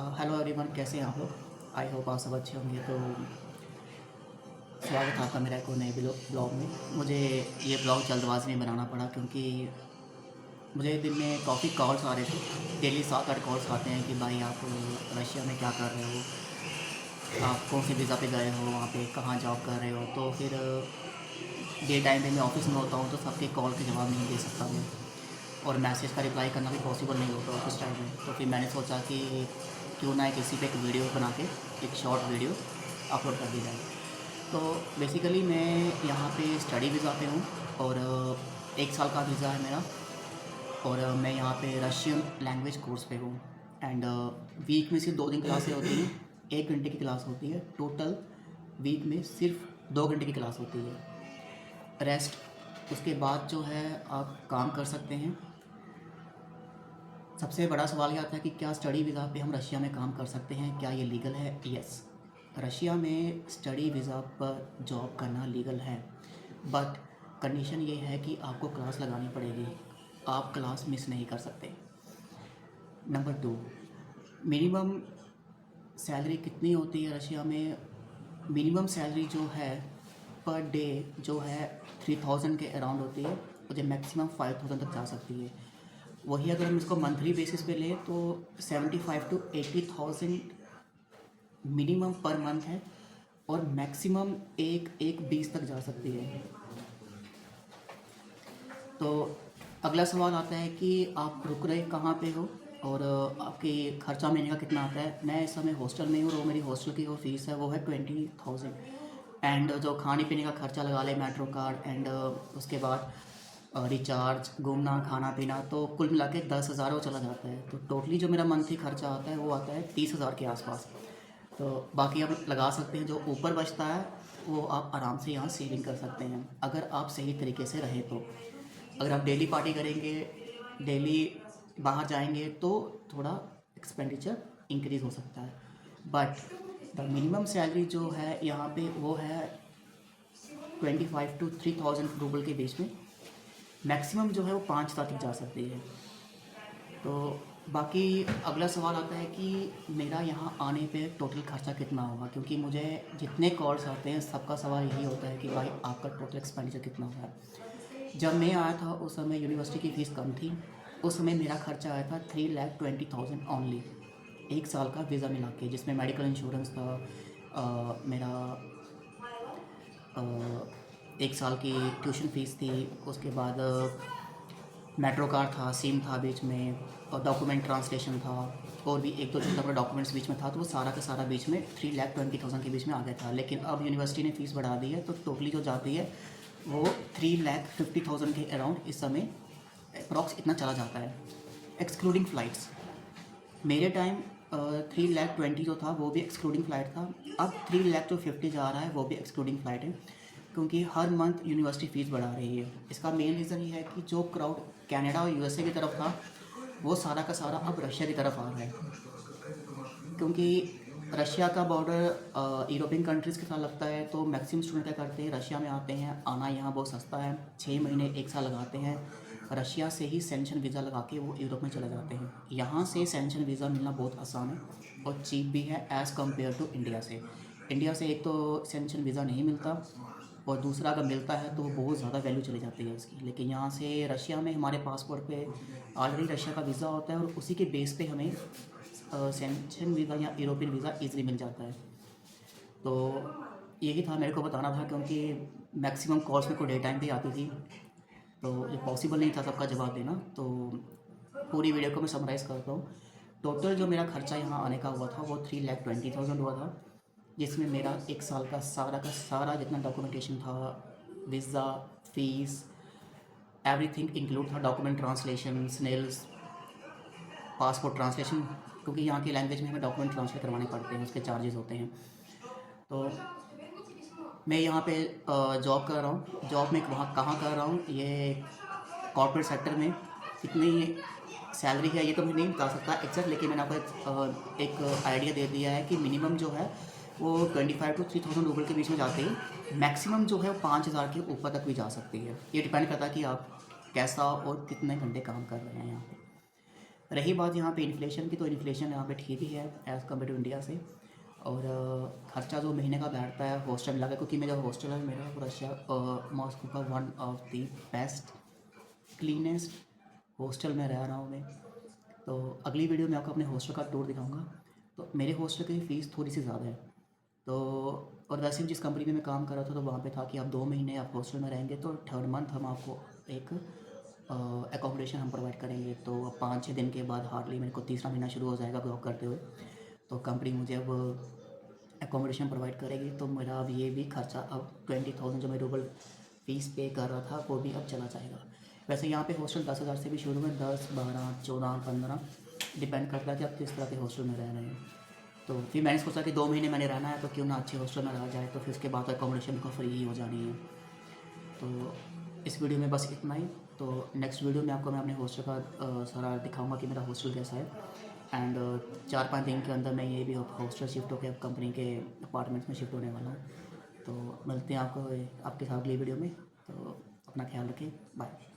Hello everyone, कैसे हैं आप लोग। आई होप आप सब अच्छे होंगे। तो स्वागत है आपका मेरा एक और नए ब्लॉग में। मुझे ये ब्लॉग जल्दबाजी में बनाना पड़ा क्योंकि मुझे दिन में काफ़ी कॉल्स आ रहे थे। डेली 7-8 कॉल्स आते हैं कि भाई आप रशिया में क्या कर रहे हो, आप कौन से वीज़ा पे गए हो, वहाँ पे कहाँ जॉब कर रहे हो। तो फिर डे टाइम पे मैं ऑफिस में होता हूँ तो सबके कॉल के जवाब नहीं दे सकता मैं, और मैसेज का रिप्लाई करना भी पॉसिबल नहीं होता ऑफिस टाइम में। तो फिर मैंने सोचा कि क्यों ना किसी पे एक वीडियो बना के, एक शॉर्ट वीडियो अपलोड कर दी जाए। तो बेसिकली मैं यहाँ पे स्टडी वीज़ा पे हूँ और 1 साल का वीज़ा है मेरा। और मैं यहाँ पे रशियन लैंग्वेज कोर्स पे हूँ। एंड वीक में सिर्फ 2 दिन क्लासें होती हैं। 1 घंटे की क्लास होती है टोटल। वीक में सिर्फ 2 घंटे की क्लास होती है। रेस्ट उसके बाद जो है आप काम कर सकते हैं। सबसे बड़ा सवाल ये आता है कि क्या स्टडी वीज़ा पे हम रशिया में काम कर सकते हैं, क्या ये लीगल है। यस, रशिया में स्टडी वीज़ा पर जॉब करना लीगल है, बट कंडीशन ये है कि आपको क्लास लगानी पड़ेगी। आप क्लास मिस नहीं कर सकते। नंबर 2, मिनिमम सैलरी कितनी होती है रशिया में। मिनिमम सैलरी जो है पर डे जो है 3000 के अराउंड होती है, और जो मैक्सिमम 5000 तक जा सकती है। वही अगर हम इसको मंथली बेसिस पे लें तो 75 to 80,000 मिनिमम पर मंथ है, और मैक्सिमम एक एक 20 तक जा सकती है। तो अगला सवाल आता है कि आप रुक रहे कहाँ पे हो, और आपके खर्चा महीने का कितना आता है। मैं इस समय हॉस्टल में हूँ और मेरी हॉस्टल की जो फ़ीस है वो है 20,000। एंड जो खाने पीने का खर्चा लगा ले, मेट्रो कार्ड एंड उसके बाद रिचार्ज, घूमना, खाना पीना, तो कुल मिला के 10,000 वो चला जाता है। तो टोटली जो मेरा मंथली खर्चा आता है वो आता है 30,000 के आसपास। तो बाकी आप लगा सकते हैं, जो ऊपर बचता है वो आप आराम से यहाँ सेविंग कर सकते हैं अगर आप सही तरीके से रहें तो। अगर आप डेली पार्टी करेंगे, डेली बाहर जाएंगे, तो थोड़ा एक्सपेंडिचर इंक्रीज़ हो सकता है। बट द मिनिमम सैलरी जो है यहाँ पे वो है 25 to 3,000 रूबल के बीच में। मैक्सिमम जो है वो 5 तक जा सकती है। तो बाकी अगला सवाल आता है कि मेरा यहाँ आने पे टोटल खर्चा कितना होगा, क्योंकि मुझे जितने कॉल्स आते हैं सबका सवाल यही होता है कि भाई आपका टोटल एक्सपेंडिचर कितना होगा। जब मैं आया था उस समय यूनिवर्सिटी की फ़ीस कम थी। उस समय मेरा खर्चा आया था 3,20,000 ओनली, 1 साल का वीज़ा मिला के, जिसमें मेडिकल इंश्योरेंस था, मेरा 1 साल की ट्यूशन फ़ीस थी, उसके बाद मेट्रो कार्ड था, सिम था बीच में, और डॉक्यूमेंट ट्रांसलेशन था, और भी एक दो छोटा बड़ा डॉक्यूमेंट्स बीच में था। तो वो सारा का सारा बीच में 3,20,000 के बीच में आ गया था। लेकिन अब यूनिवर्सिटी ने फ़ीस बढ़ा दी है, तो टोटली जो जाती है वो 3,50,000 के अराउंड इस समय अप्रॉक्स इतना चला जाता है, एक्सक्लूडिंग फ़्लाइट्स। मेरे टाइम 3,20,000 जो था वो भी एक्सक्लूडिंग फ़्लाइट था। अब 3,50,000 जा रहा है, वो भी एक्सक्लूडिंग फ़्लाइट है, क्योंकि हर मंथ यूनिवर्सिटी फ़ीस बढ़ा रही है। इसका मेन रीज़न ये है कि जो क्राउड कनाडा और यूएसए की तरफ था वो सारा का सारा अब रशिया की तरफ आ रहा है, क्योंकि रशिया का बॉर्डर यूरोपियन कंट्रीज़ के साथ लगता है। तो मैक्सिमम स्टूडेंट क्या करते हैं, रशिया में आते हैं। आना यहाँ बहुत सस्ता है, 6 महीने 1 साल लगाते हैं। रशिया से ही सेंशन वीज़ा लगा के वो यूरोप में चले जाते हैं। यहाँ से सेंशन वीज़ा मिलना बहुत आसान है और चीप भी है एज़ कम्पेयर टू इंडिया से। इंडिया से एक तो सेंशन वीज़ा नहीं मिलता, और दूसरा अगर मिलता है तो बहुत ज़्यादा वैल्यू चली जाती है उसकी। लेकिन यहाँ से रशिया में हमारे पासपोर्ट पे ऑलरेडी रशिया का वीज़ा होता है, और उसी के बेस पे हमें सेंशन वीज़ा या यूरोपियन वीज़ा ईज़िली मिल जाता है। तो यही था, मेरे को बताना था, क्योंकि मैक्सिमम कॉल्स मेरे को डे टाइम पे आती थी, तो ये पॉसिबल नहीं था सबका जवाब देना। तो पूरी वीडियो को मैं समराइज़ करता हूँ। टोटल जो मेरा खर्चा यहाँ आने का हुआ था वो 3,20,000 हुआ था, जिसमें मेरा 1 साल का सारा जितना डॉक्यूमेंटेशन था, वीज़ा, फ़ीस, एवरीथिंग इंक्लूड था। डॉक्यूमेंट ट्रांसलेशन, स्नेल्स, पासपोर्ट ट्रांसलेशन, क्योंकि यहाँ की लैंग्वेज में हमें डॉक्यूमेंट ट्रांसलेट करवाने पड़ते हैं, उसके चार्जेस होते हैं। तो मैं यहाँ पे जॉब कर रहा हूँ। जॉब में वहाँ कहाँ कर रहा हूँ, ये कॉर्पोरेट सेक्टर में। कितनी सैलरी है ये तो मैं नहीं बता सकता एग्जैक्ट, लेकिन मैंने आपको एक आइडिया दे दिया है कि मिनिमम जो है वो 25 to 3,000 रूबल के बीच में जाती है। मैक्सिमम जो है वो 5,000 के ऊपर तक भी जा सकती है। ये डिपेंड करता है कि आप कैसा और कितने घंटे काम कर रहे हैं यहाँ पे। रही बात यहाँ पे इन्फ्लेशन की, तो इन्फ्लेशन यहाँ पे ठीक ही है एज़ कम्पेयर टू इंडिया से। और खर्चा जो महीने का बैठता है हॉस्टल मिला के, क्योंकि मेरा हॉस्टल है, मेरा रशिया मॉस्को का one of the best cleanest hostel में रह रहा हूँ मैं। तो अगली वीडियो में आपको अपने हॉस्टल का टूर दिखाऊंगा। तो मेरे हॉस्टल की फ़ीस थोड़ी सी ज़्यादा है। तो और वैसे भी जिस कंपनी में मैं काम कर रहा था तो वहाँ पे था कि आप 2 महीने आप हॉस्टल में रहेंगे तो थर्ड मंथ हम आपको एक एकोमोडेशन हम प्रोवाइड करेंगे। तो 5-6 दिन के बाद हार्डली मेरे को तीसरा महीना शुरू हो जाएगा जॉब करते हुए, तो कंपनी मुझे अब एकोमोडेशन प्रोवाइड करेगी। तो मेरा अब ये भी खर्चा अब 20,000 जो मैं रूबल फ़ीस पे कर रहा था वो भी अब चला जाएगा। वैसे यहाँ पे हॉस्टल 10,000 से भी शुरू में 10, 12, 14, 15 डिपेंड करता है कि आप किस तरह के हॉस्टल में रह रहे हैं। तो फिर मैंने सोचा कि 2 महीने मैंने रहना है तो क्यों ना अच्छे हॉस्टल में रहा जाए, तो फिर उसके बाद एकोमोडेशन को फ्री ही हो जानी है। तो इस वीडियो में बस इतना ही। तो नेक्स्ट वीडियो में आपको मैं अपने हॉस्टल का सारा दिखाऊंगा कि मेरा हॉस्टल कैसा है। एंड 4-5 दिन के अंदर मैं ये भी हॉस्टल शिफ्ट होकर कंपनी के अपार्टमेंट्स में शिफ्ट होने वाला हूँ। तो मिलते हैं आपको आपके साथ अगली वीडियो में। तो अपना ख्याल रखें, बाय।